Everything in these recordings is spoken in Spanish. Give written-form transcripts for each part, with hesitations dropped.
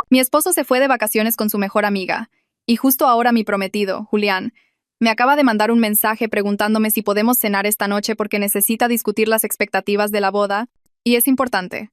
Mi esposo se fue de vacaciones con su mejor amiga, y justo ahora mi prometido, Julián, me acaba de mandar un mensaje preguntándome si podemos cenar esta noche porque necesita discutir las expectativas de la boda, y es importante.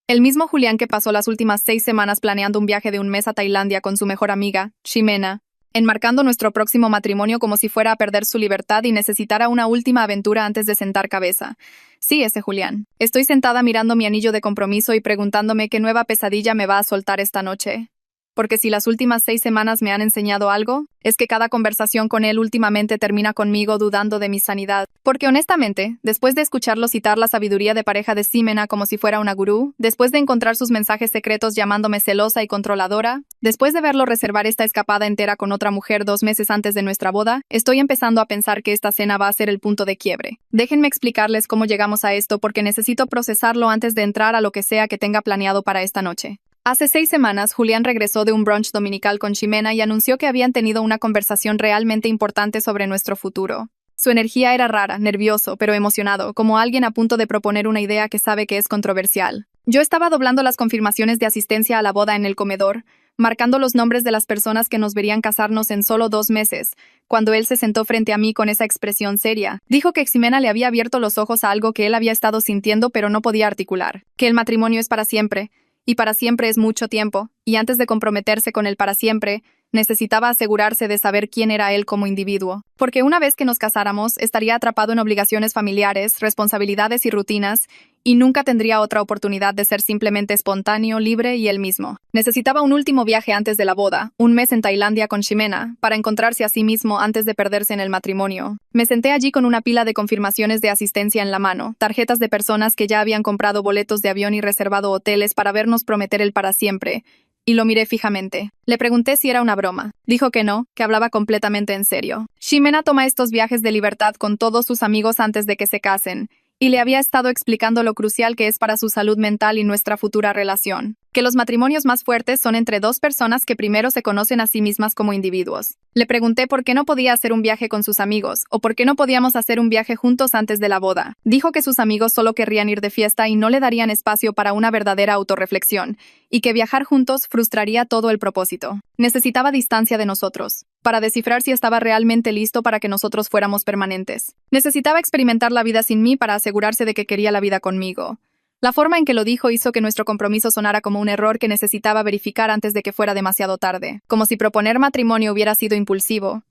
El mismo Julián que pasó las últimas 6 semanas planeando un viaje de un mes a Tailandia con su mejor amiga, Ximena, enmarcando nuestro próximo matrimonio como si fuera a perder su libertad y necesitara una última aventura antes de sentar cabeza. Sí, ese Julián. Estoy sentada mirando mi anillo de compromiso y preguntándome qué nueva pesadilla me va a soltar esta noche. Porque si las últimas 6 semanas me han enseñado algo, es que cada conversación con él últimamente termina conmigo dudando de mi sanidad. Porque honestamente, después de escucharlo citar la sabiduría de pareja de Ximena como si fuera una gurú, después de encontrar sus mensajes secretos llamándome celosa y controladora, después de verlo reservar esta escapada entera con otra mujer 2 meses antes de nuestra boda, estoy empezando a pensar que esta cena va a ser el punto de quiebre. Déjenme explicarles cómo llegamos a esto porque necesito procesarlo antes de entrar a lo que sea que tenga planeado para esta noche. Hace 6 semanas, Julián regresó de un brunch dominical con Ximena y anunció que habían tenido una conversación realmente importante sobre nuestro futuro. Su energía era rara, nervioso, pero emocionado, como alguien a punto de proponer una idea que sabe que es controversial. Yo estaba doblando las confirmaciones de asistencia a la boda en el comedor, marcando los nombres de las personas que nos verían casarnos en solo 2 meses, cuando él se sentó frente a mí con esa expresión seria. Dijo que Ximena le había abierto los ojos a algo que él había estado sintiendo pero no podía articular, que el matrimonio es para siempre, y para siempre es mucho tiempo, y antes de comprometerse con el para siempre, necesitaba asegurarse de saber quién era él como individuo. Porque una vez que nos casáramos, estaría atrapado en obligaciones familiares, responsabilidades y rutinas, y nunca tendría otra oportunidad de ser simplemente espontáneo, libre y él mismo. Necesitaba un último viaje antes de la boda, un mes en Tailandia con Ximena, para encontrarse a sí mismo antes de perderse en el matrimonio. Me senté allí con una pila de confirmaciones de asistencia en la mano, tarjetas de personas que ya habían comprado boletos de avión y reservado hoteles para vernos prometer el para siempre, y lo miré fijamente. Le pregunté si era una broma. Dijo que no, que hablaba completamente en serio. Ximena toma estos viajes de libertad con todos sus amigos antes de que se casen, y le había estado explicando lo crucial que es para su salud mental y nuestra futura relación. Que los matrimonios más fuertes son entre 2 personas que primero se conocen a sí mismas como individuos. Le pregunté por qué no podía hacer un viaje con sus amigos, o por qué no podíamos hacer un viaje juntos antes de la boda. Dijo que sus amigos solo querrían ir de fiesta y no le darían espacio para una verdadera autorreflexión, y que viajar juntos frustraría todo el propósito. Necesitaba distancia de nosotros, para descifrar si estaba realmente listo para que nosotros fuéramos permanentes. Necesitaba experimentar la vida sin mí para asegurarse de que quería la vida conmigo. La forma en que lo dijo hizo que nuestro compromiso sonara como un error que necesitaba verificar antes de que fuera demasiado tarde, como si proponer matrimonio hubiera sido impulsivo,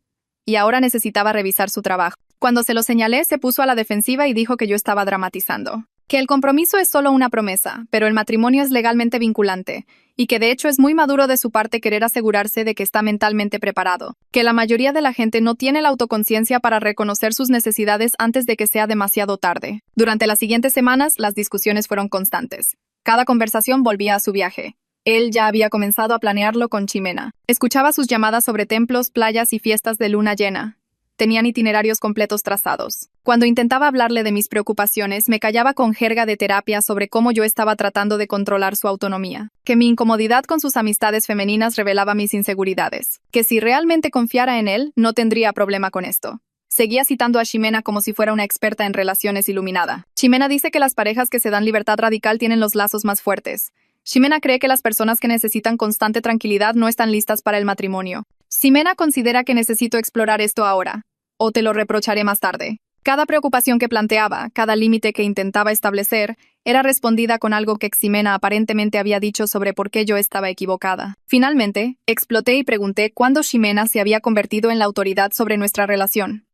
y ahora necesitaba revisar su trabajo. Cuando se lo señalé, se puso a la defensiva y dijo que yo estaba dramatizando. Que el compromiso es solo una promesa, pero el matrimonio es legalmente vinculante, y que de hecho es muy maduro de su parte querer asegurarse de que está mentalmente preparado. Que la mayoría de la gente no tiene la autoconciencia para reconocer sus necesidades antes de que sea demasiado tarde. Durante las siguientes semanas, las discusiones fueron constantes. Cada conversación volvía a su viaje. Él ya había comenzado a planearlo con Ximena. Escuchaba sus llamadas sobre templos, playas y fiestas de luna llena. Tenían itinerarios completos trazados. Cuando intentaba hablarle de mis preocupaciones, me callaba con jerga de terapia sobre cómo yo estaba tratando de controlar su autonomía. Que mi incomodidad con sus amistades femeninas revelaba mis inseguridades. Que si realmente confiara en él, no tendría problema con esto. Seguía citando a Ximena como si fuera una experta en relaciones iluminada. Ximena dice que las parejas que se dan libertad radical tienen los lazos más fuertes. Ximena cree que las personas que necesitan constante tranquilidad no están listas para el matrimonio. Ximena considera que necesito explorar esto ahora, o te lo reprocharé más tarde. Cada preocupación que planteaba, cada límite que intentaba establecer, era respondida con algo que Ximena aparentemente había dicho sobre por qué yo estaba equivocada. Finalmente, exploté y pregunté cuándo Ximena se había convertido en la autoridad sobre nuestra relación.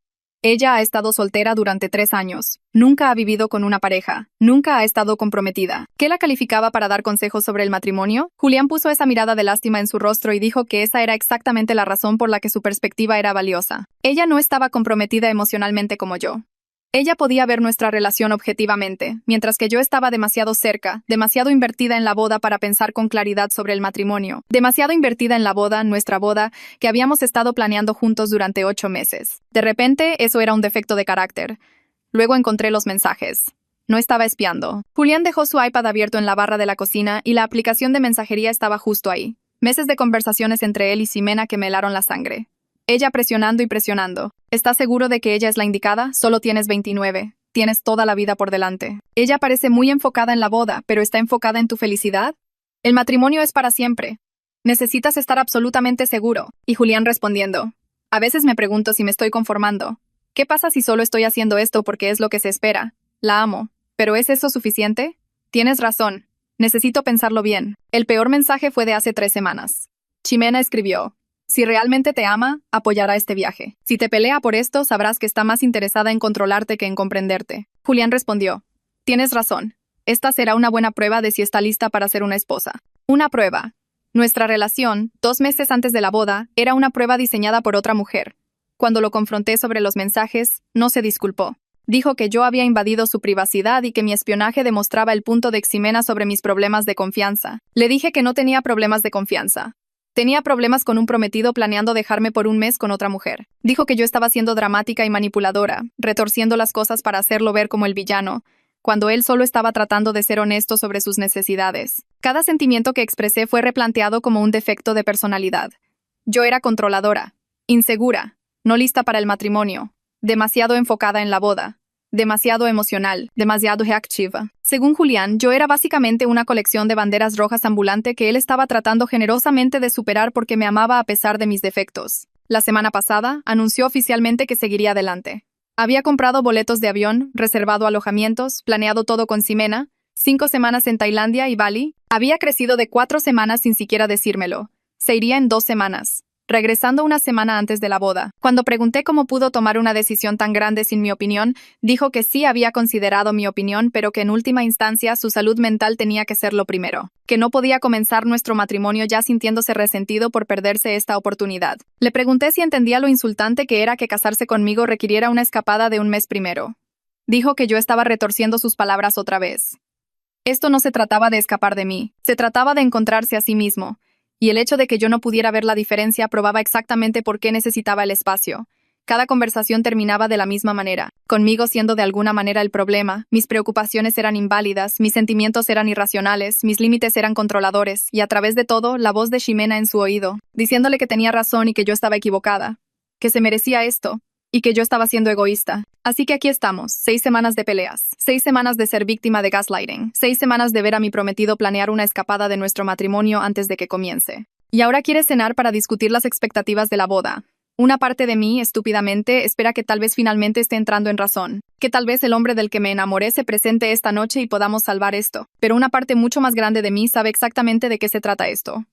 Ella ha estado soltera durante 3 años. Nunca ha vivido con una pareja. Nunca ha estado comprometida. ¿Qué la calificaba para dar consejos sobre el matrimonio? Julián puso esa mirada de lástima en su rostro y dijo que esa era exactamente la razón por la que su perspectiva era valiosa. Ella no estaba comprometida emocionalmente como yo. Ella podía ver nuestra relación objetivamente, mientras que yo estaba demasiado cerca, demasiado invertida en la boda para pensar con claridad sobre el matrimonio, demasiado invertida en la boda, nuestra boda, que habíamos estado planeando juntos durante 8 meses. De repente, eso era un defecto de carácter. Luego encontré los mensajes. No estaba espiando. Julián dejó su iPad abierto en la barra de la cocina y la aplicación de mensajería estaba justo ahí. Meses de conversaciones entre él y Ximena que me helaron la sangre. Ella presionando y presionando. ¿Estás seguro de que ella es la indicada? Solo tienes 29. Tienes toda la vida por delante. Ella parece muy enfocada en la boda, pero ¿está enfocada en tu felicidad? El matrimonio es para siempre. Necesitas estar absolutamente seguro. Y Julián respondiendo, a veces me pregunto si me estoy conformando. ¿Qué pasa si solo estoy haciendo esto porque es lo que se espera? La amo. ¿Pero es eso suficiente? Tienes razón. Necesito pensarlo bien. El peor mensaje fue de hace 3 semanas. Ximena escribió, si realmente te ama, apoyará este viaje. Si te pelea por esto, sabrás que está más interesada en controlarte que en comprenderte. Julián respondió, tienes razón. Esta será una buena prueba de si está lista para ser una esposa. Una prueba. Nuestra relación, 2 meses antes de la boda, era una prueba diseñada por otra mujer. Cuando lo confronté sobre los mensajes, no se disculpó. Dijo que yo había invadido su privacidad y que mi espionaje demostraba el punto de Ximena sobre mis problemas de confianza. Le dije que no tenía problemas de confianza. Tenía problemas con un prometido planeando dejarme por un mes con otra mujer. Dijo que yo estaba siendo dramática y manipuladora, retorciendo las cosas para hacerlo ver como el villano, cuando él solo estaba tratando de ser honesto sobre sus necesidades. Cada sentimiento que expresé fue replanteado como un defecto de personalidad. Yo era controladora, insegura, no lista para el matrimonio, demasiado enfocada en la boda, demasiado emocional, demasiado reactiva. Según Julián, yo era básicamente una colección de banderas rojas ambulante que él estaba tratando generosamente de superar porque me amaba a pesar de mis defectos. La semana pasada, anunció oficialmente que seguiría adelante. Había comprado boletos de avión, reservado alojamientos, planeado todo con Ximena, 5 semanas en Tailandia y Bali. Había crecido de 4 semanas sin siquiera decírmelo. Se iría en 2 semanas. Regresando una semana antes de la boda. Cuando pregunté cómo pudo tomar una decisión tan grande sin mi opinión, dijo que sí había considerado mi opinión, pero que en última instancia su salud mental tenía que ser lo primero. Que no podía comenzar nuestro matrimonio ya sintiéndose resentido por perderse esta oportunidad. Le pregunté si entendía lo insultante que era que casarse conmigo requiriera una escapada de un mes primero. Dijo que yo estaba retorciendo sus palabras otra vez. Esto no se trataba de escapar de mí, se trataba de encontrarse a sí mismo. Y el hecho de que yo no pudiera ver la diferencia probaba exactamente por qué necesitaba el espacio. Cada conversación terminaba de la misma manera, conmigo siendo de alguna manera el problema, mis preocupaciones eran inválidas, mis sentimientos eran irracionales, mis límites eran controladores, y a través de todo, la voz de Ximena en su oído, diciéndole que tenía razón y que yo estaba equivocada, que se merecía esto, y que yo estaba siendo egoísta. Así que aquí estamos, 6 semanas de peleas, 6 semanas de ser víctima de gaslighting, 6 semanas de ver a mi prometido planear una escapada de nuestro matrimonio antes de que comience. Y ahora quiere cenar para discutir las expectativas de la boda. Una parte de mí, estúpidamente, espera que tal vez finalmente esté entrando en razón, que tal vez el hombre del que me enamoré se presente esta noche y podamos salvar esto. Pero una parte mucho más grande de mí sabe exactamente de qué se trata esto.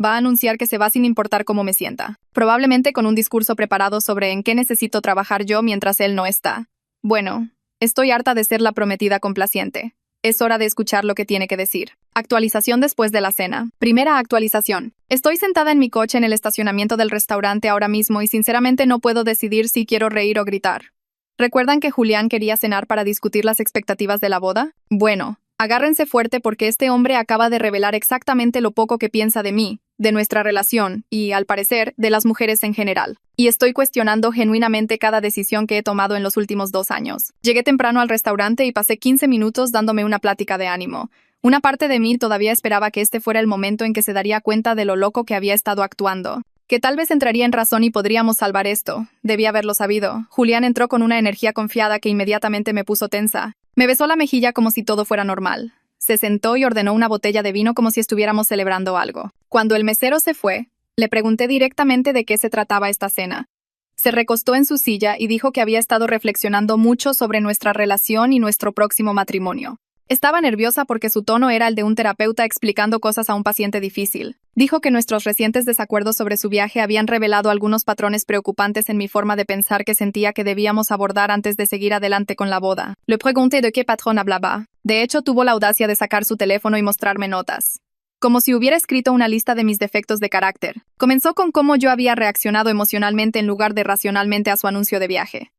Va a anunciar que se va sin importar cómo me sienta. Probablemente con un discurso preparado sobre en qué necesito trabajar yo mientras él no está. Bueno, estoy harta de ser la prometida complaciente. Es hora de escuchar lo que tiene que decir. Actualización después de la cena. Primera actualización. Estoy sentada en mi coche en el estacionamiento del restaurante ahora mismo y sinceramente no puedo decidir si quiero reír o gritar. ¿Recuerdan que Julián quería cenar para discutir las expectativas de la boda? Bueno, agárrense fuerte porque este hombre acaba de revelar exactamente lo poco que piensa de mí, de nuestra relación y, al parecer, de las mujeres en general. Y estoy cuestionando genuinamente cada decisión que he tomado en los últimos 2 años. Llegué temprano al restaurante y pasé 15 minutos dándome una plática de ánimo. Una parte de mí todavía esperaba que este fuera el momento en que se daría cuenta de lo loco que había estado actuando. Que tal vez entraría en razón y podríamos salvar esto. Debía haberlo sabido. Julián entró con una energía confiada que inmediatamente me puso tensa. Me besó la mejilla como si todo fuera normal. Se sentó y ordenó una botella de vino como si estuviéramos celebrando algo. Cuando el mesero se fue, le pregunté directamente de qué se trataba esta cena. Se recostó en su silla y dijo que había estado reflexionando mucho sobre nuestra relación y nuestro próximo matrimonio. Estaba nerviosa porque su tono era el de un terapeuta explicando cosas a un paciente difícil. Dijo que nuestros recientes desacuerdos sobre su viaje habían revelado algunos patrones preocupantes en mi forma de pensar que sentía que debíamos abordar antes de seguir adelante con la boda. Le pregunté de qué patrón hablaba. De hecho, tuvo la audacia de sacar su teléfono y mostrarme notas. Como si hubiera escrito una lista de mis defectos de carácter. Comenzó con cómo yo había reaccionado emocionalmente en lugar de racionalmente a su anuncio de viaje.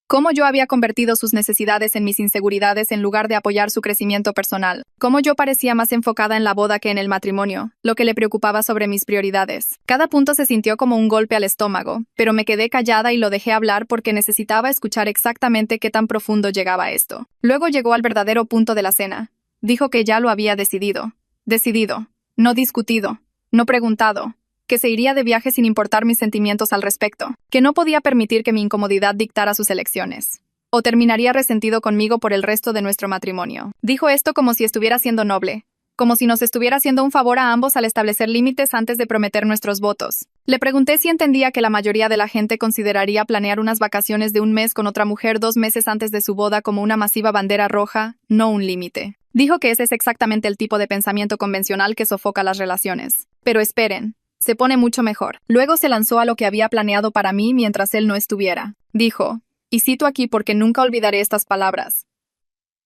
Cómo yo había convertido sus necesidades en mis inseguridades en lugar de apoyar su crecimiento personal. Cómo yo parecía más enfocada en la boda que en el matrimonio, lo que le preocupaba sobre mis prioridades. Cada punto se sintió como un golpe al estómago, pero me quedé callada y lo dejé hablar porque necesitaba escuchar exactamente qué tan profundo llegaba esto. Luego llegó al verdadero punto de la cena. Dijo que ya lo había decidido. Decidido. No discutido. No preguntado. Que se iría de viaje sin importar mis sentimientos al respecto, que no podía permitir que mi incomodidad dictara sus elecciones, o terminaría resentido conmigo por el resto de nuestro matrimonio. Dijo esto como si estuviera siendo noble, como si nos estuviera haciendo un favor a ambos al establecer límites antes de prometer nuestros votos. Le pregunté si entendía que la mayoría de la gente consideraría planear unas vacaciones de un mes con otra mujer 2 meses antes de su boda como una masiva bandera roja, no un límite. Dijo que ese es exactamente el tipo de pensamiento convencional que sofoca las relaciones. Pero esperen, se pone mucho mejor. Luego se lanzó a lo que había planeado para mí mientras él no estuviera. Dijo, y cito aquí porque nunca olvidaré estas palabras: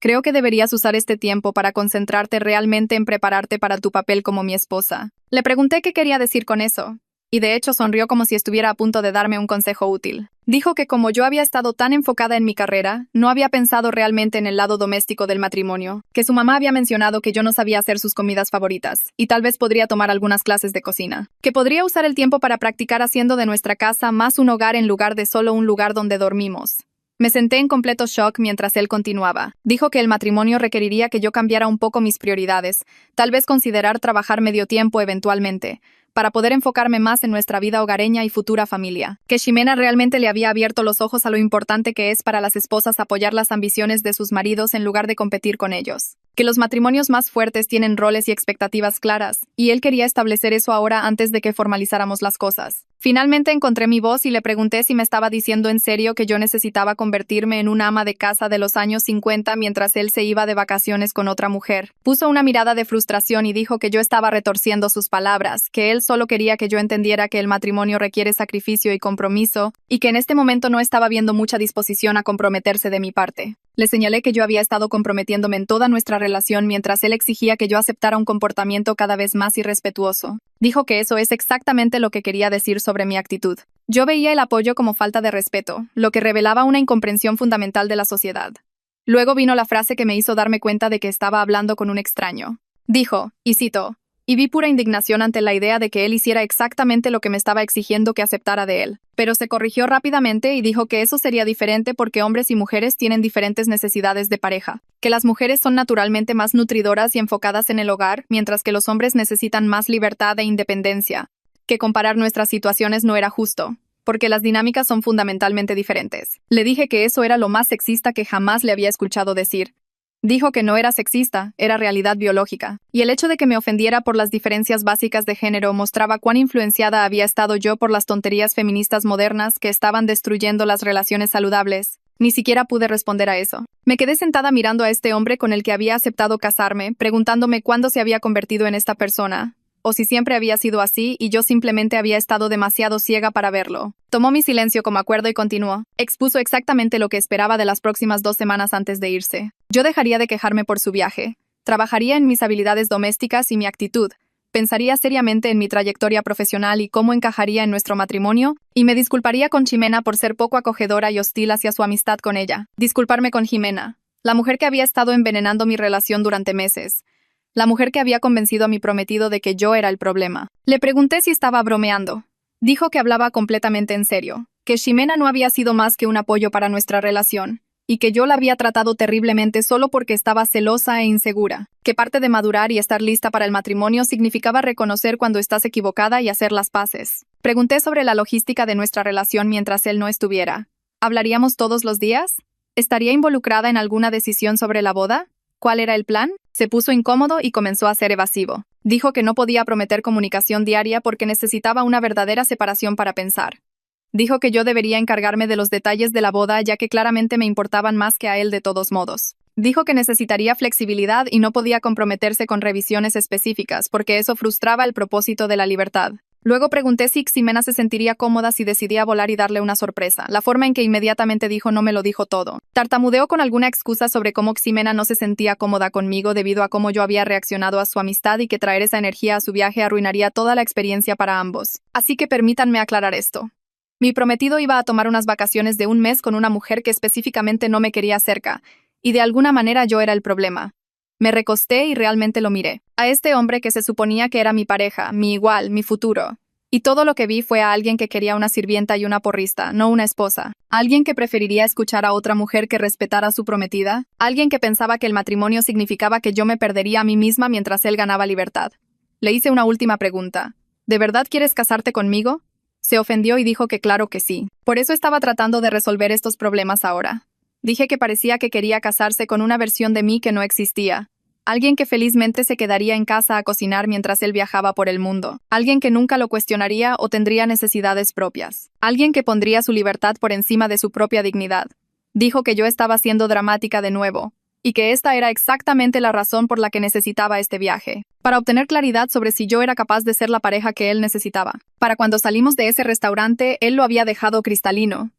creo que deberías usar este tiempo para concentrarte realmente en prepararte para tu papel como mi esposa. Le pregunté qué quería decir con eso, y de hecho sonrió como si estuviera a punto de darme un consejo útil. Dijo que como yo había estado tan enfocada en mi carrera, no había pensado realmente en el lado doméstico del matrimonio, que su mamá había mencionado que yo no sabía hacer sus comidas favoritas, y tal vez podría tomar algunas clases de cocina. Que podría usar el tiempo para practicar haciendo de nuestra casa más un hogar en lugar de solo un lugar donde dormimos. Me senté en completo shock mientras él continuaba. Dijo que el matrimonio requeriría que yo cambiara un poco mis prioridades, tal vez considerar trabajar medio tiempo eventualmente, para poder enfocarme más en nuestra vida hogareña y futura familia. Que Ximena realmente le había abierto los ojos a lo importante que es para las esposas apoyar las ambiciones de sus maridos en lugar de competir con ellos. Que los matrimonios más fuertes tienen roles y expectativas claras, y él quería establecer eso ahora antes de que formalizáramos las cosas. Finalmente encontré mi voz y le pregunté si me estaba diciendo en serio que yo necesitaba convertirme en una ama de casa de los años 50 mientras él se iba de vacaciones con otra mujer. Puso una mirada de frustración y dijo que yo estaba retorciendo sus palabras, que él solo quería que yo entendiera que el matrimonio requiere sacrificio y compromiso, y que en este momento no estaba viendo mucha disposición a comprometerse de mi parte. Le señalé que yo había estado comprometiéndome en toda nuestra relación mientras él exigía que yo aceptara un comportamiento cada vez más irrespetuoso. Dijo que eso es exactamente lo que quería decir sobre mi actitud. Yo veía el apoyo como falta de respeto, lo que revelaba una incomprensión fundamental de la sociedad. Luego vino la frase que me hizo darme cuenta de que estaba hablando con un extraño. Dijo, y cito, y vi pura indignación ante la idea de que él hiciera exactamente lo que me estaba exigiendo que aceptara de él. Pero se corrigió rápidamente y dijo que eso sería diferente porque hombres y mujeres tienen diferentes necesidades de pareja, que las mujeres son naturalmente más nutridoras y enfocadas en el hogar, mientras que los hombres necesitan más libertad e independencia, que comparar nuestras situaciones no era justo, porque las dinámicas son fundamentalmente diferentes. Le dije que eso era lo más sexista que jamás le había escuchado decir. Dijo que no era sexista, era realidad biológica, y el hecho de que me ofendiera por las diferencias básicas de género mostraba cuán influenciada había estado yo por las tonterías feministas modernas que estaban destruyendo las relaciones saludables. Ni siquiera pude responder a eso. Me quedé sentada mirando a este hombre con el que había aceptado casarme, preguntándome cuándo se había convertido en esta persona, o si siempre había sido así y yo simplemente había estado demasiado ciega para verlo. Tomó mi silencio como acuerdo y continuó. Expuso exactamente lo que esperaba de las próximas 2 semanas antes de irse. Yo dejaría de quejarme por su viaje. Trabajaría en mis habilidades domésticas y mi actitud. Pensaría seriamente en mi trayectoria profesional y cómo encajaría en nuestro matrimonio, y me disculparía con Ximena por ser poco acogedora y hostil hacia su amistad con ella. Disculparme con Ximena, la mujer que había estado envenenando mi relación durante meses. La mujer que había convencido a mi prometido de que yo era el problema. Le pregunté si estaba bromeando. Dijo que hablaba completamente en serio, que Ximena no había sido más que un apoyo para nuestra relación, y que yo la había tratado terriblemente solo porque estaba celosa e insegura, que parte de madurar y estar lista para el matrimonio significaba reconocer cuando estás equivocada y hacer las paces. Pregunté sobre la logística de nuestra relación mientras él no estuviera. ¿Hablaríamos todos los días? ¿Estaría involucrada en alguna decisión sobre la boda? ¿Cuál era el plan? Se puso incómodo y comenzó a ser evasivo. Dijo que no podía prometer comunicación diaria porque necesitaba una verdadera separación para pensar. Dijo que yo debería encargarme de los detalles de la boda ya que claramente me importaban más que a él de todos modos. Dijo que necesitaría flexibilidad y no podía comprometerse con revisiones específicas porque eso frustraba el propósito de la libertad. Luego pregunté si Ximena se sentiría cómoda si decidía volar y darle una sorpresa. La forma en que inmediatamente dijo no me lo dijo todo. Tartamudeó con alguna excusa sobre cómo Ximena no se sentía cómoda conmigo debido a cómo yo había reaccionado a su amistad y que traer esa energía a su viaje arruinaría toda la experiencia para ambos. Así que permítanme aclarar esto. Mi prometido iba a tomar unas vacaciones de un mes con una mujer que específicamente no me quería cerca, y de alguna manera yo era el problema. Me recosté y realmente lo miré. A este hombre que se suponía que era mi pareja, mi igual, mi futuro. Y todo lo que vi fue a alguien que quería una sirvienta y una porrista, no una esposa. Alguien que preferiría escuchar a otra mujer que respetara a su prometida. Alguien que pensaba que el matrimonio significaba que yo me perdería a mí misma mientras él ganaba libertad. Le hice una última pregunta. ¿De verdad quieres casarte conmigo? Se ofendió y dijo que claro que sí. Por eso estaba tratando de resolver estos problemas ahora. Dije que parecía que quería casarse con una versión de mí que no existía. Alguien que felizmente se quedaría en casa a cocinar mientras él viajaba por el mundo. Alguien que nunca lo cuestionaría o tendría necesidades propias. Alguien que pondría su libertad por encima de su propia dignidad. Dijo que yo estaba siendo dramática de nuevo, y que esta era exactamente la razón por la que necesitaba este viaje, para obtener claridad sobre si yo era capaz de ser la pareja que él necesitaba. Para cuando salimos de ese restaurante, él lo había dejado cristalino.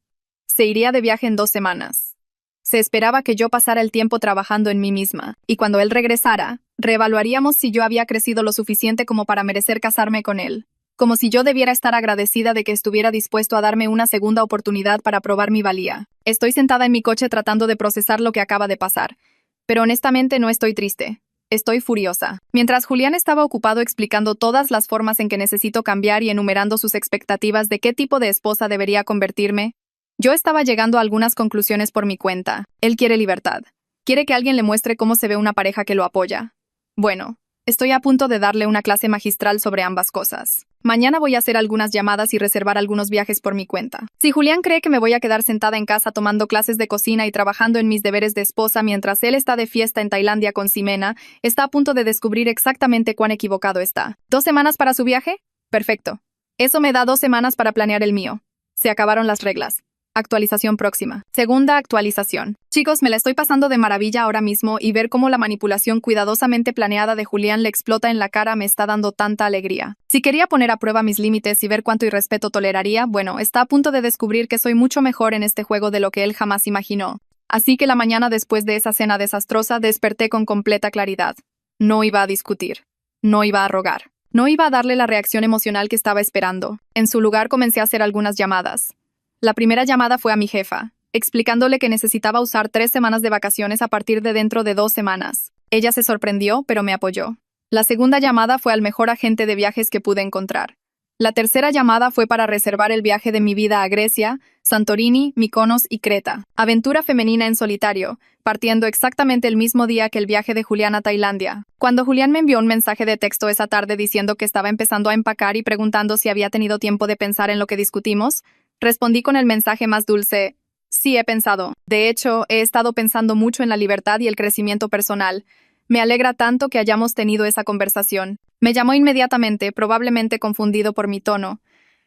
Se iría de viaje en 2 semanas. Se esperaba que yo pasara el tiempo trabajando en mí misma, y cuando él regresara, reevaluaríamos si yo había crecido lo suficiente como para merecer casarme con él. Como si yo debiera estar agradecida de que estuviera dispuesto a darme una segunda oportunidad para probar mi valía. Estoy sentada en mi coche tratando de procesar lo que acaba de pasar. Pero honestamente no estoy triste. Estoy furiosa. Mientras Julián estaba ocupado explicando todas las formas en que necesito cambiar y enumerando sus expectativas de qué tipo de esposa debería convertirme, yo estaba llegando a algunas conclusiones por mi cuenta. Él quiere libertad. Quiere que alguien le muestre cómo se ve una pareja que lo apoya. Bueno, estoy a punto de darle una clase magistral sobre ambas cosas. Mañana voy a hacer algunas llamadas y reservar algunos viajes por mi cuenta. Si Julián cree que me voy a quedar sentada en casa tomando clases de cocina y trabajando en mis deberes de esposa mientras él está de fiesta en Tailandia con Ximena, está a punto de descubrir exactamente cuán equivocado está. ¿2 semanas para su viaje? Perfecto. Eso me da 2 semanas para planear el mío. Se acabaron las reglas. Actualización próxima. Segunda actualización. Chicos, me la estoy pasando de maravilla ahora mismo y ver cómo la manipulación cuidadosamente planeada de Julián le explota en la cara me está dando tanta alegría. Si quería poner a prueba mis límites y ver cuánto irrespeto toleraría, bueno, está a punto de descubrir que soy mucho mejor en este juego de lo que él jamás imaginó. Así que la mañana después de esa cena desastrosa desperté con completa claridad. No iba a discutir. No iba a rogar. No iba a darle la reacción emocional que estaba esperando. En su lugar comencé a hacer algunas llamadas. La primera llamada fue a mi jefa, explicándole que necesitaba usar 3 semanas de vacaciones a partir de dentro de 2 semanas. Ella se sorprendió, pero me apoyó. La segunda llamada fue al mejor agente de viajes que pude encontrar. La tercera llamada fue para reservar el viaje de mi vida a Grecia, Santorini, Mykonos y Creta. Aventura femenina en solitario, partiendo exactamente el mismo día que el viaje de Julián a Tailandia. Cuando Julián me envió un mensaje de texto esa tarde diciendo que estaba empezando a empacar y preguntando si había tenido tiempo de pensar en lo que discutimos, respondí con el mensaje más dulce: sí, he pensado. De hecho, he estado pensando mucho en la libertad y el crecimiento personal. Me alegra tanto que hayamos tenido esa conversación. Me llamó inmediatamente, probablemente confundido por mi tono.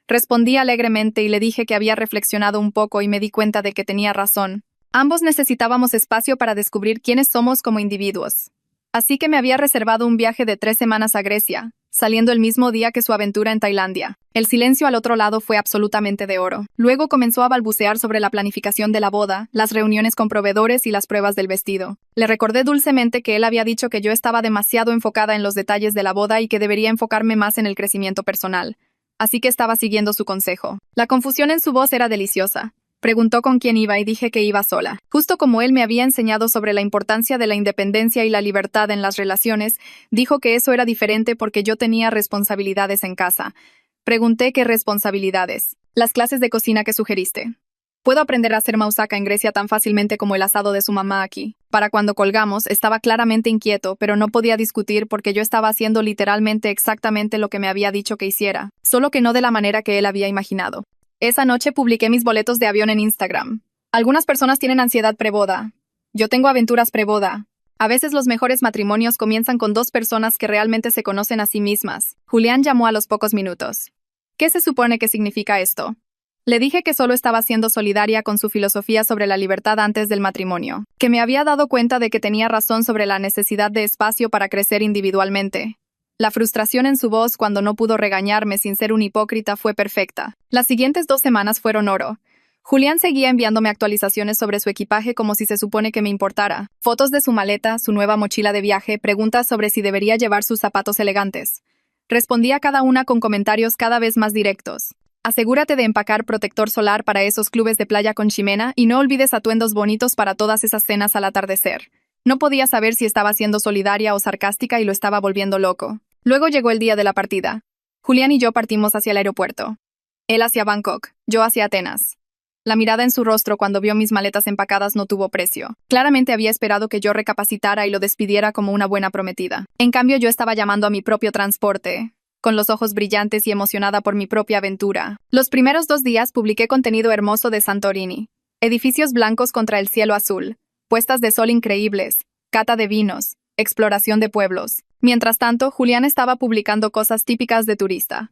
Respondí alegremente y le dije que había reflexionado un poco y me di cuenta de que tenía razón. Ambos necesitábamos espacio para descubrir quiénes somos como individuos. Así que me había reservado un viaje de 3 semanas a Grecia, saliendo el mismo día que su aventura en Tailandia. El silencio al otro lado fue absolutamente de oro. Luego comenzó a balbucear sobre la planificación de la boda, las reuniones con proveedores y las pruebas del vestido. Le recordé dulcemente que él había dicho que yo estaba demasiado enfocada en los detalles de la boda y que debería enfocarme más en el crecimiento personal. Así que estaba siguiendo su consejo. La confusión en su voz era deliciosa. Preguntó con quién iba y dije que iba sola. Justo como él me había enseñado sobre la importancia de la independencia y la libertad en las relaciones, dijo que eso era diferente porque yo tenía responsabilidades en casa. Pregunté qué responsabilidades. Las clases de cocina que sugeriste. Puedo aprender a hacer moussaka en Grecia tan fácilmente como el asado de su mamá aquí. Para cuando colgamos, estaba claramente inquieto, pero no podía discutir porque yo estaba haciendo literalmente exactamente lo que me había dicho que hiciera, solo que no de la manera que él había imaginado. Esa noche publiqué mis boletos de avión en Instagram. Algunas personas tienen ansiedad preboda. Yo tengo aventuras preboda. A veces los mejores matrimonios comienzan con 2 personas que realmente se conocen a sí mismas. Julián llamó a los pocos minutos. ¿Qué se supone que significa esto? Le dije que solo estaba siendo solidaria con su filosofía sobre la libertad antes del matrimonio, que me había dado cuenta de que tenía razón sobre la necesidad de espacio para crecer individualmente. La frustración en su voz cuando no pudo regañarme sin ser un hipócrita fue perfecta. Las siguientes 2 semanas fueron oro. Julián seguía enviándome actualizaciones sobre su equipaje como si se supone que me importara. Fotos de su maleta, su nueva mochila de viaje, preguntas sobre si debería llevar sus zapatos elegantes. Respondí a cada una con comentarios cada vez más directos. Asegúrate de empacar protector solar para esos clubes de playa con Ximena y no olvides atuendos bonitos para todas esas cenas al atardecer. No podía saber si estaba siendo solidaria o sarcástica y lo estaba volviendo loco. Luego llegó el día de la partida. Julián y yo partimos hacia el aeropuerto. Él hacia Bangkok, yo hacia Atenas. La mirada en su rostro cuando vio mis maletas empacadas no tuvo precio. Claramente había esperado que yo recapacitara y lo despidiera como una buena prometida. En cambio, yo estaba llamando a mi propio transporte, con los ojos brillantes y emocionada por mi propia aventura. Los primeros 2 días publiqué contenido hermoso de Santorini. Edificios blancos contra el cielo azul, puestas de sol increíbles, cata de vinos, exploración de pueblos. Mientras tanto, Julián estaba publicando cosas típicas de turista.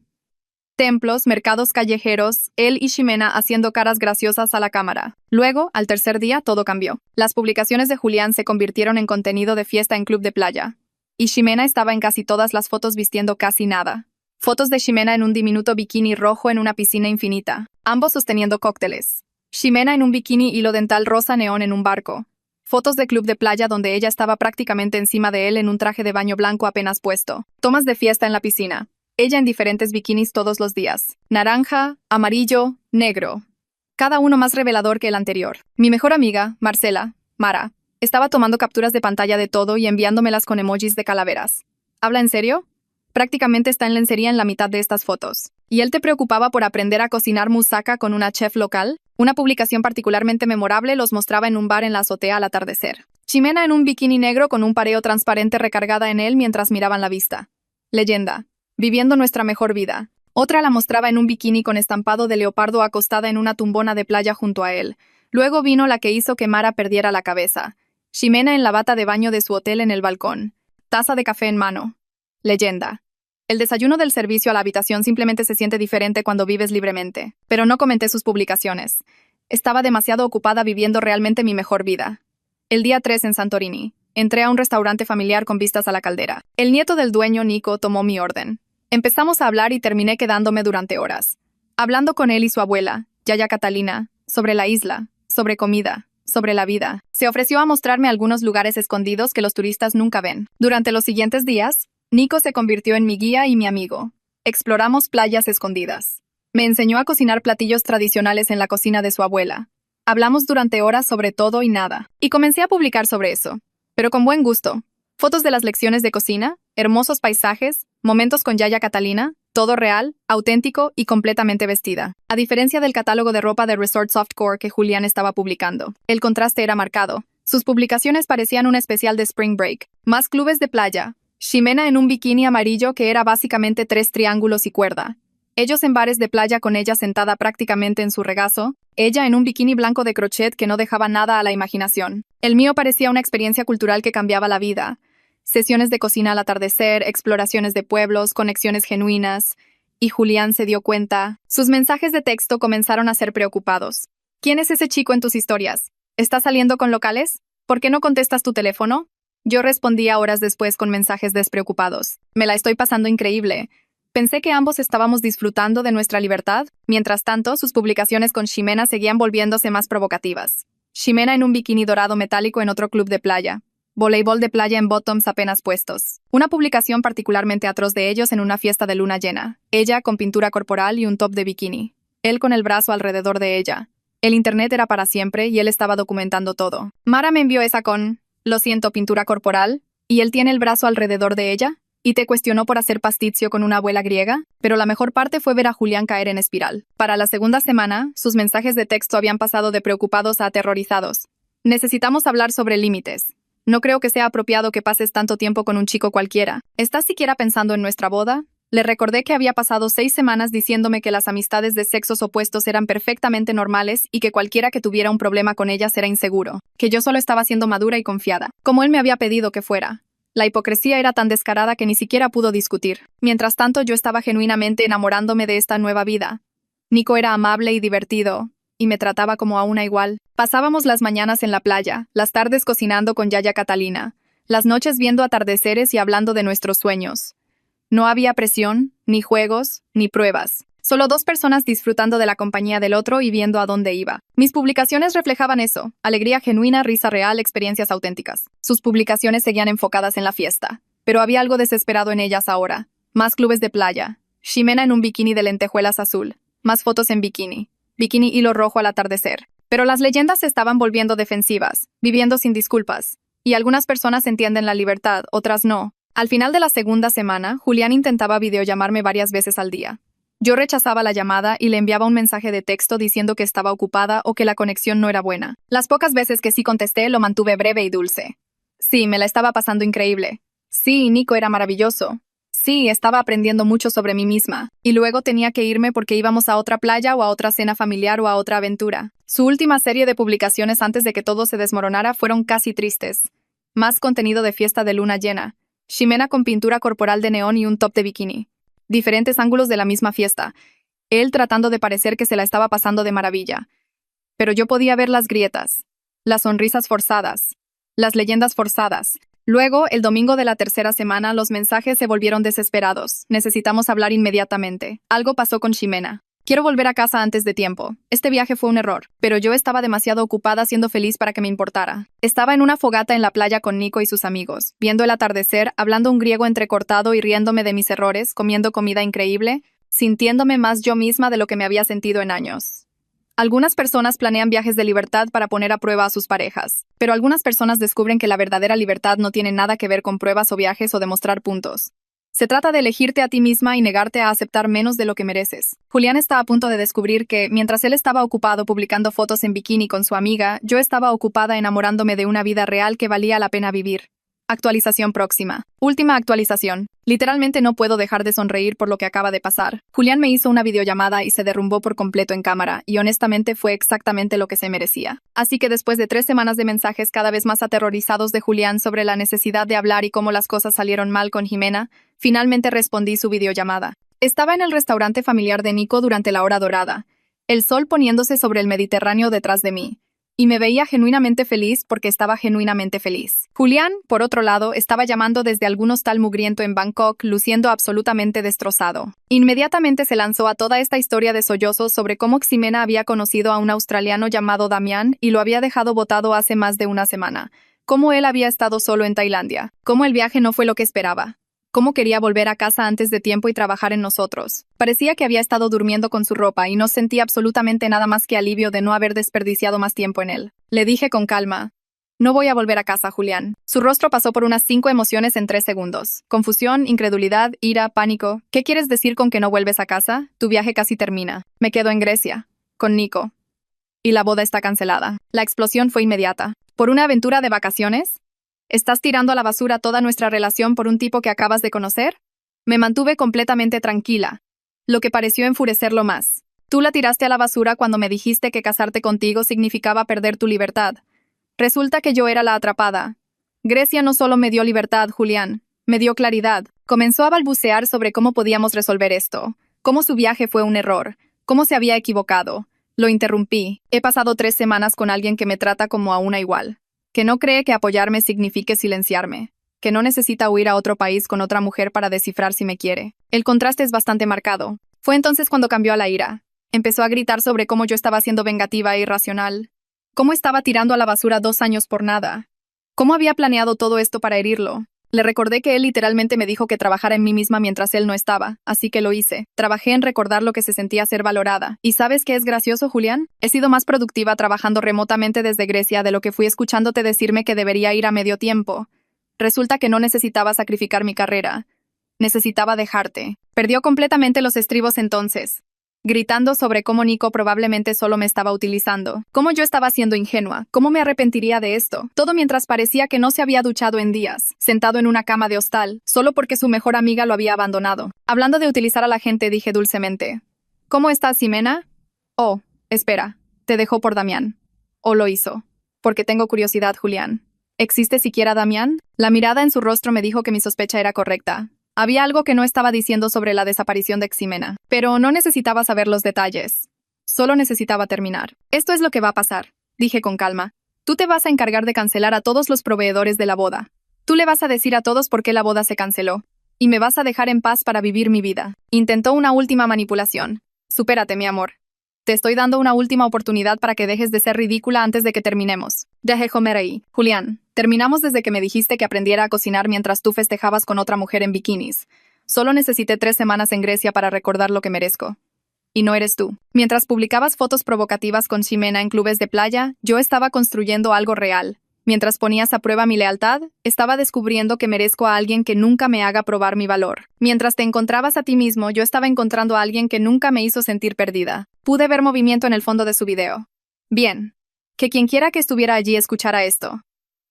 Templos, mercados callejeros, él y Ximena haciendo caras graciosas a la cámara. Luego, al tercer día, todo cambió. Las publicaciones de Julián se convirtieron en contenido de fiesta en club de playa. Y Ximena estaba en casi todas las fotos vistiendo casi nada. Fotos de Ximena en un diminuto bikini rojo en una piscina infinita, ambos sosteniendo cócteles. Ximena en un bikini hilo dental rosa neón en un barco. Fotos de club de playa donde ella estaba prácticamente encima de él en un traje de baño blanco apenas puesto. Tomas de fiesta en la piscina. Ella en diferentes bikinis todos los días. Naranja, amarillo, negro. Cada uno más revelador que el anterior. Mi mejor amiga, Marcela, Mara, estaba tomando capturas de pantalla de todo y enviándomelas con emojis de calaveras. ¿Habla en serio? Prácticamente está en lencería en la mitad de estas fotos. ¿Y él te preocupaba por aprender a cocinar moussaka con una chef local? Una publicación particularmente memorable los mostraba en un bar en la azotea al atardecer. Ximena en un bikini negro con un pareo transparente recargada en él mientras miraban la vista. Leyenda. Viviendo nuestra mejor vida. Otra la mostraba en un bikini con estampado de leopardo acostada en una tumbona de playa junto a él. Luego vino la que hizo que Mara perdiera la cabeza. Ximena en la bata de baño de su hotel en el balcón. Taza de café en mano. Leyenda. El desayuno del servicio a la habitación simplemente se siente diferente cuando vives libremente. Pero no comenté sus publicaciones. Estaba demasiado ocupada viviendo realmente mi mejor vida. El día 3 en Santorini. Entré a un restaurante familiar con vistas a la caldera. El nieto del dueño, Nico, tomó mi orden. Empezamos a hablar y terminé quedándome durante horas. Hablando con él y su abuela, Yaya Catalina, sobre la isla, sobre comida, sobre la vida. Se ofreció a mostrarme algunos lugares escondidos que los turistas nunca ven. Durante los siguientes días, Nico se convirtió en mi guía y mi amigo. Exploramos playas escondidas. Me enseñó a cocinar platillos tradicionales en la cocina de su abuela. Hablamos durante horas sobre todo y nada. Y comencé a publicar sobre eso. Pero con buen gusto. Fotos de las lecciones de cocina, hermosos paisajes, momentos con Yaya Catalina, todo real, auténtico y completamente vestida. A diferencia del catálogo de ropa de Resort Softcore que Julián estaba publicando, el contraste era marcado. Sus publicaciones parecían un especial de Spring Break. Más clubes de playa. Ximena en un bikini amarillo que era básicamente 3 triángulos y cuerda. Ellos en bares de playa con ella sentada prácticamente en su regazo. Ella en un bikini blanco de crochet que no dejaba nada a la imaginación. El mío parecía una experiencia cultural que cambiaba la vida. Sesiones de cocina al atardecer, exploraciones de pueblos, conexiones genuinas. Y Julián se dio cuenta. Sus mensajes de texto comenzaron a ser preocupados. ¿Quién es ese chico en tus historias? ¿Estás saliendo con locales? ¿Por qué no contestas tu teléfono? Yo respondía horas después con mensajes despreocupados. Me la estoy pasando increíble. Pensé que ambos estábamos disfrutando de nuestra libertad. Mientras tanto, sus publicaciones con Ximena seguían volviéndose más provocativas. Ximena en un bikini dorado metálico en otro club de playa. Voleibol de playa en bottoms apenas puestos. Una publicación particularmente atroz de ellos en una fiesta de luna llena. Ella con pintura corporal y un top de bikini. Él con el brazo alrededor de ella. El internet era para siempre y él estaba documentando todo. Mara me envió esa con, lo siento, pintura corporal, y él tiene el brazo alrededor de ella, y te cuestionó por hacer pasticcio con una abuela griega, pero la mejor parte fue ver a Julián caer en espiral. Para la segunda semana, sus mensajes de texto habían pasado de preocupados a aterrorizados. Necesitamos hablar sobre límites. No creo que sea apropiado que pases tanto tiempo con un chico cualquiera. ¿Estás siquiera pensando en nuestra boda? Le recordé que había pasado 6 semanas diciéndome que las amistades de sexos opuestos eran perfectamente normales y que cualquiera que tuviera un problema con ellas era inseguro. Que yo solo estaba siendo madura y confiada, como él me había pedido que fuera. La hipocresía era tan descarada que ni siquiera pudo discutir. Mientras tanto, yo estaba genuinamente enamorándome de esta nueva vida. Nico era amable y divertido, y me trataba como a una igual. Pasábamos las mañanas en la playa, las tardes cocinando con Yaya Catalina, las noches viendo atardeceres y hablando de nuestros sueños. No había presión, ni juegos, ni pruebas. Solo 2 personas disfrutando de la compañía del otro y viendo a dónde iba. Mis publicaciones reflejaban eso, alegría genuina, risa real, experiencias auténticas. Sus publicaciones seguían enfocadas en la fiesta, pero había algo desesperado en ellas ahora. Más clubes de playa. Ximena en un bikini de lentejuelas azul. Más fotos en bikini. Bikini hilo rojo al atardecer. Pero las leyendas se estaban volviendo defensivas, viviendo sin disculpas. Y algunas personas entienden la libertad, otras no. Al final de la segunda semana, Julián intentaba videollamarme varias veces al día. Yo rechazaba la llamada y le enviaba un mensaje de texto diciendo que estaba ocupada o que la conexión no era buena. Las pocas veces que sí contesté, lo mantuve breve y dulce. Sí, me la estaba pasando increíble. Sí, Nico era maravilloso. Sí, estaba aprendiendo mucho sobre mí misma. Y luego tenía que irme porque íbamos a otra playa o a otra cena familiar o a otra aventura. Su última serie de publicaciones antes de que todo se desmoronara fueron casi tristes. Más contenido de fiesta de luna llena. Ximena con pintura corporal de neón y un top de bikini. Diferentes ángulos de la misma fiesta. Él tratando de parecer que se la estaba pasando de maravilla. Pero yo podía ver las grietas, las sonrisas forzadas, las leyendas forzadas. Luego, el domingo de la tercera semana, los mensajes se volvieron desesperados. Necesitamos hablar inmediatamente. Algo pasó con Ximena. Quiero volver a casa antes de tiempo. Este viaje fue un error, pero yo estaba demasiado ocupada siendo feliz para que me importara. Estaba en una fogata en la playa con Nico y sus amigos, viendo el atardecer, hablando un griego entrecortado y riéndome de mis errores, comiendo comida increíble, sintiéndome más yo misma de lo que me había sentido en años. Algunas personas planean viajes de libertad para poner a prueba a sus parejas, pero algunas personas descubren que la verdadera libertad no tiene nada que ver con pruebas o viajes o demostrar puntos. Se trata de elegirte a ti misma y negarte a aceptar menos de lo que mereces. Julián está a punto de descubrir que, mientras él estaba ocupado publicando fotos en bikini con su amiga, yo estaba ocupada enamorándome de una vida real que valía la pena vivir. Actualización próxima. Última actualización. Literalmente no puedo dejar de sonreír por lo que acaba de pasar. Julián me hizo una videollamada y se derrumbó por completo en cámara, y honestamente fue exactamente lo que se merecía. Así que después de 3 semanas de mensajes cada vez más aterrorizados de Julián sobre la necesidad de hablar y cómo las cosas salieron mal con Ximena, finalmente respondí su videollamada. Estaba en el restaurante familiar de Nico durante la hora dorada, el sol poniéndose sobre el Mediterráneo detrás de mí. Y me veía genuinamente feliz porque estaba genuinamente feliz. Julián, por otro lado, estaba llamando desde algún hostal mugriento en Bangkok, luciendo absolutamente destrozado. Inmediatamente se lanzó a toda esta historia de sollozos sobre cómo Ximena había conocido a un australiano llamado Damián y lo había dejado botado hace más de una semana. Cómo él había estado solo en Tailandia. Cómo el viaje no fue lo que esperaba. Cómo quería volver a casa antes de tiempo y trabajar en nosotros. Parecía que había estado durmiendo con su ropa y no sentía absolutamente nada más que alivio de no haber desperdiciado más tiempo en él. Le dije con calma: no voy a volver a casa, Julián. Su rostro pasó por unas 5 emociones en 3 segundos. Confusión, incredulidad, ira, pánico. ¿Qué quieres decir con que no vuelves a casa? Tu viaje casi termina. Me quedo en Grecia. Con Nico. Y la boda está cancelada. La explosión fue inmediata. ¿Por una aventura de vacaciones? ¿Estás tirando a la basura toda nuestra relación por un tipo que acabas de conocer? Me mantuve completamente tranquila, lo que pareció enfurecerlo más. Tú la tiraste a la basura cuando me dijiste que casarte contigo significaba perder tu libertad. Resulta que yo era la atrapada. Grecia no solo me dio libertad, Julián, me dio claridad. Comenzó a balbucear sobre cómo podíamos resolver esto, cómo su viaje fue un error, cómo se había equivocado. Lo interrumpí. He pasado 3 semanas con alguien que me trata como a una igual. Que no cree que apoyarme signifique silenciarme, que no necesita huir a otro país con otra mujer para descifrar si me quiere. El contraste es bastante marcado. Fue entonces cuando cambió a la ira. Empezó a gritar sobre cómo yo estaba siendo vengativa e irracional, cómo estaba tirando a la basura 2 años por nada, cómo había planeado todo esto para herirlo. Le recordé que él literalmente me dijo que trabajara en mí misma mientras él no estaba, así que lo hice. Trabajé en recordar lo que se sentía ser valorada. ¿Y sabes qué es gracioso, Julián? He sido más productiva trabajando remotamente desde Grecia de lo que fui escuchándote decirme que debería ir a medio tiempo. Resulta que no necesitaba sacrificar mi carrera. Necesitaba dejarte. Perdió completamente los estribos entonces, gritando sobre cómo Nico probablemente solo me estaba utilizando, cómo yo estaba siendo ingenua, cómo me arrepentiría de esto, todo mientras parecía que no se había duchado en días, sentado en una cama de hostal, solo porque su mejor amiga lo había abandonado. Hablando de utilizar a la gente, dije dulcemente: ¿cómo estás, Ximena? Oh, espera, te dejó por Damián. O lo hizo. Porque tengo curiosidad, Julián. ¿Existe siquiera Damián? La mirada en su rostro me dijo que mi sospecha era correcta. Había algo que no estaba diciendo sobre la desaparición de Ximena, pero no necesitaba saber los detalles. Solo necesitaba terminar. Esto es lo que va a pasar, dije con calma. Tú te vas a encargar de cancelar a todos los proveedores de la boda. Tú le vas a decir a todos por qué la boda se canceló. Y me vas a dejar en paz para vivir mi vida. Intentó una última manipulación. Supérate, mi amor. Te estoy dando una última oportunidad para que dejes de ser ridícula antes de que terminemos. Dejé comer ahí. Julián, terminamos desde que me dijiste que aprendiera a cocinar mientras tú festejabas con otra mujer en bikinis. Solo necesité 3 semanas en Grecia para recordar lo que merezco. Y no eres tú. Mientras publicabas fotos provocativas con Ximena en clubes de playa, yo estaba construyendo algo real. Mientras ponías a prueba mi lealtad, estaba descubriendo que merezco a alguien que nunca me haga probar mi valor. Mientras te encontrabas a ti mismo, yo estaba encontrando a alguien que nunca me hizo sentir perdida. Pude ver movimiento en el fondo de su video. Bien. Que quien quiera que estuviera allí escuchara esto.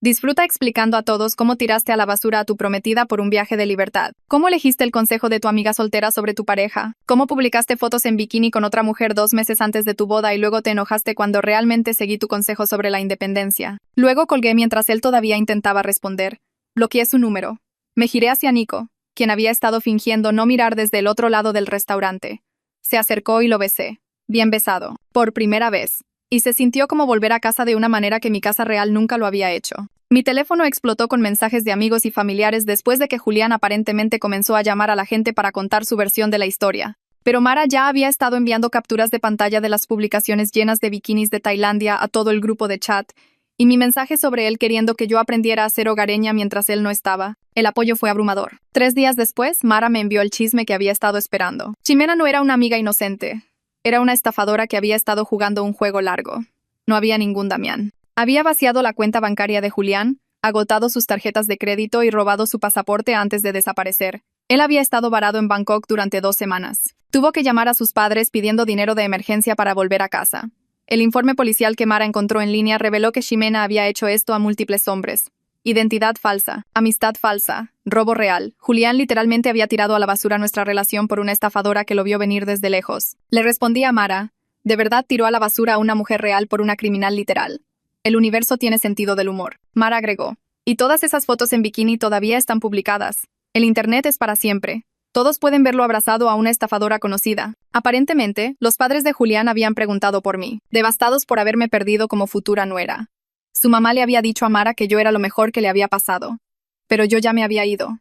Disfruta explicando a todos cómo tiraste a la basura a tu prometida por un viaje de libertad. ¿Cómo elegiste el consejo de tu amiga soltera sobre tu pareja? ¿Cómo publicaste fotos en bikini con otra mujer 2 meses antes de tu boda y luego te enojaste cuando realmente seguí tu consejo sobre la independencia? Luego colgué mientras él todavía intentaba responder. Bloqueé su número. Me giré hacia Nico, quien había estado fingiendo no mirar desde el otro lado del restaurante. Se acercó y lo besé. Bien besado. Por primera vez. Y se sintió como volver a casa de una manera que mi casa real nunca lo había hecho. Mi teléfono explotó con mensajes de amigos y familiares después de que Julián aparentemente comenzó a llamar a la gente para contar su versión de la historia. Pero Mara ya había estado enviando capturas de pantalla de las publicaciones llenas de bikinis de Tailandia a todo el grupo de chat, y mi mensaje sobre él queriendo que yo aprendiera a ser hogareña mientras él no estaba. El apoyo fue abrumador. 3 días después, Mara me envió el chisme que había estado esperando. Ximena no era una amiga inocente. Era una estafadora que había estado jugando un juego largo. No había ningún Damián. Había vaciado la cuenta bancaria de Julián, agotado sus tarjetas de crédito y robado su pasaporte antes de desaparecer. Él había estado varado en Bangkok durante 2 semanas. Tuvo que llamar a sus padres pidiendo dinero de emergencia para volver a casa. El informe policial que Mara encontró en línea reveló que Ximena había hecho esto a múltiples hombres. Identidad falsa, amistad falsa, robo real. Julián literalmente había tirado a la basura nuestra relación por una estafadora que lo vio venir desde lejos. Le respondí a Mara, de verdad tiró a la basura a una mujer real por una criminal literal. El universo tiene sentido del humor. Mara agregó, y todas esas fotos en bikini todavía están publicadas. El internet es para siempre. Todos pueden verlo abrazado a una estafadora conocida. Aparentemente, los padres de Julián habían preguntado por mí, devastados por haberme perdido como futura nuera. Su mamá le había dicho a Mara que yo era lo mejor que le había pasado. Pero yo ya me había ido.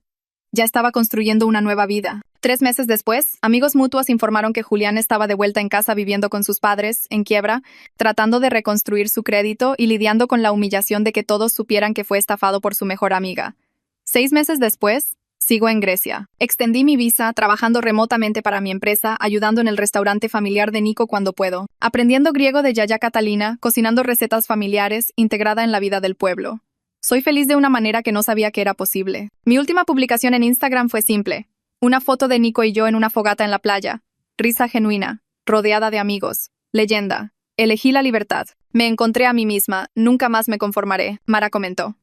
Ya estaba construyendo una nueva vida. 3 meses después, amigos mutuos informaron que Julián estaba de vuelta en casa viviendo con sus padres, en quiebra, tratando de reconstruir su crédito y lidiando con la humillación de que todos supieran que fue estafado por su mejor amiga. 6 meses después, sigo en Grecia. Extendí mi visa, trabajando remotamente para mi empresa, ayudando en el restaurante familiar de Nico cuando puedo, aprendiendo griego de Yaya Catalina, cocinando recetas familiares, integrada en la vida del pueblo. Soy feliz de una manera que no sabía que era posible. Mi última publicación en Instagram fue simple. Una foto de Nico y yo en una fogata en la playa. Risa genuina, rodeada de amigos. Leyenda. Elegí la libertad. Me encontré a mí misma, nunca más me conformaré, Mara comentó.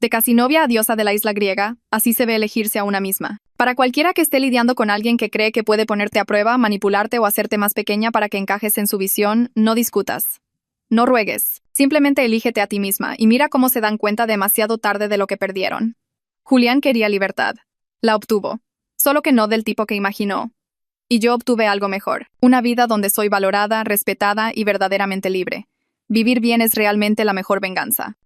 De casi novia a diosa de la isla griega, así se ve elegirse a una misma. Para cualquiera que esté lidiando con alguien que cree que puede ponerte a prueba, manipularte o hacerte más pequeña para que encajes en su visión, no discutas. No ruegues. Simplemente elígete a ti misma y mira cómo se dan cuenta demasiado tarde de lo que perdieron. Julián quería libertad. La obtuvo. Solo que no del tipo que imaginó. Y yo obtuve algo mejor. Una vida donde soy valorada, respetada y verdaderamente libre. Vivir bien es realmente la mejor venganza.